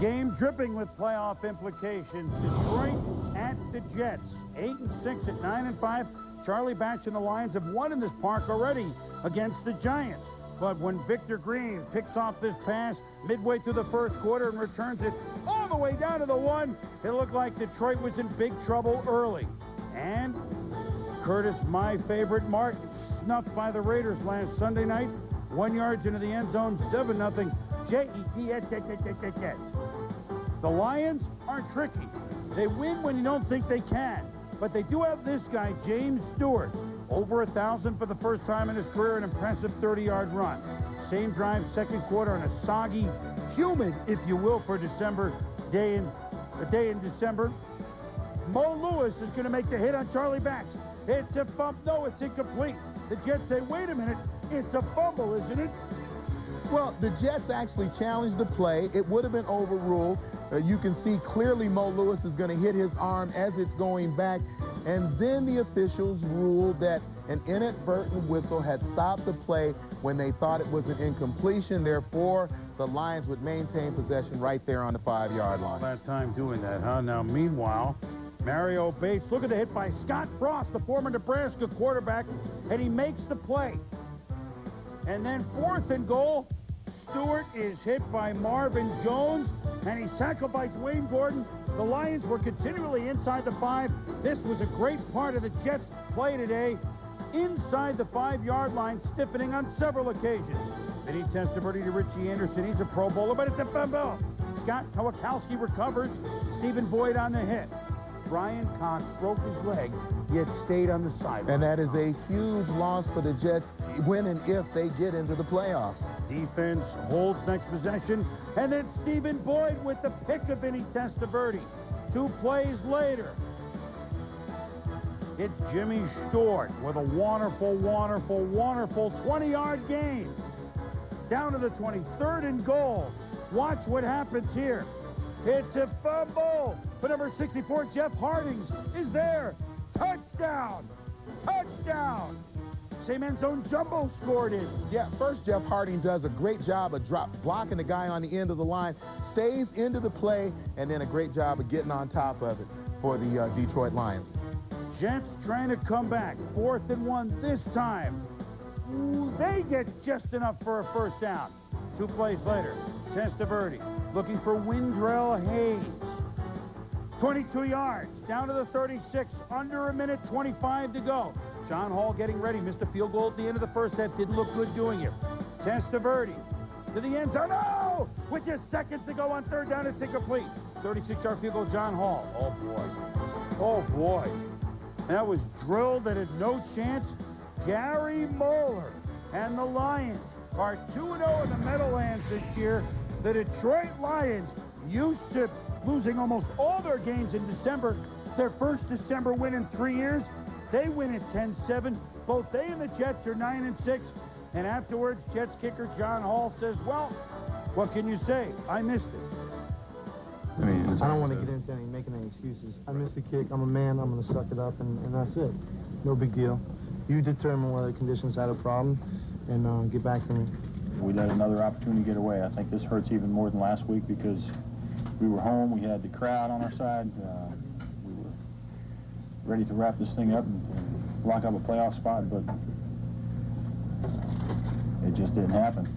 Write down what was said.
Game dripping with playoff implications. Detroit at the Jets. 8-6 at 9-5. Charlie Batch and the Lions have won in this park already against the Giants. But when Victor Green picks off this pass midway through the first quarter and returns it all the way down to the 1, it looked like Detroit was in big trouble early. And Curtis, my favorite, Martin, snuffed by the Raiders last Sunday night. 1 yard into the end zone, 7-0. Jets. The Lions are tricky. They win when you don't think they can. But they do have this guy, James Stewart. Over 1,000 for the first time in his career, an impressive 30-yard run. Same drive, second quarter on a soggy, humid, if you will, for December day in December. Mo Lewis is going to make the hit on Charlie Batch. It's a bump. No, it's incomplete. The Jets say, wait a minute, it's a fumble, isn't it? Well, the Jets actually challenged the play. It would have been overruled. You can see clearly Mo Lewis is going to hit his arm as it's going back. And then the officials ruled that an inadvertent whistle had stopped the play when they thought it was an incompletion. Therefore, the Lions would maintain possession right there on the 5-yard line. That time doing that, huh? Now, meanwhile, Mario Bates, look at the hit by Scott Frost, the former Nebraska quarterback, and he makes the play. And then 4th and goal, Stewart is hit by Marvin Jones, and he's tackled by Dwayne Gordon. The Lions were continually inside the 5. This was a great part of the Jets' play today. Inside the 5-yard line, stiffening on several occasions. Vinny Testaverde to Richie Anderson. He's a Pro Bowler, but it's a fumble. Scott Kowakowski recovers. Stephen Boyd on the hit. Brian Cox broke his leg, yet stayed on the sideline. And that is a huge loss for the Jets when and if they get into the playoffs. Defense holds next possession, and then Stephen Boyd with the pick of Vinny Testaverde. 2 plays later, it's Jimmy Stewart with a wonderful 20-yard gain. Down to the 20, 3rd and goal. Watch what happens here. It's a fumble, but number 64, Jeff Hardings, is there. Touchdown! Touchdown! Same end zone Jumbo scored it. Yeah, first Jeff Harding does a great job of blocking the guy on the end of the line, stays into the play, and then a great job of getting on top of it for the Detroit Lions. Jets trying to come back. 4th and 1 this time. Ooh, they get just enough for a first down. 2 plays later, Testaverde looking for Windrell Hayes. 22 yards, down to the 36, under a minute 25 to go. John Hall getting ready, missed a field goal at the end of the first half, didn't look good doing it. Testaverde to the end zone, no! With just seconds to go on 3rd down, it's incomplete. 36-yard field goal, John Hall. Oh, boy. Oh, boy. That was drilled and had no chance. Gary Moeller and the Lions are 2-0 in the Meadowlands this year. The Detroit Lions, used to losing almost all their games in December, their first December win in 3 years, they win at 10-7. Both they and the Jets are 9-6. And afterwards, Jets kicker John Hall says, well, what can you say? I missed it. I don't want to get into making any excuses. I missed the kick. I'm a man. I'm going to suck it up, and that's it. No big deal. You determine whether conditions had a problem, and get back to me. We let another opportunity get away. I think this hurts even more than last week because we were home. We had the crowd on our side. We were ready to wrap this thing up and lock up a playoff spot, but it just didn't happen.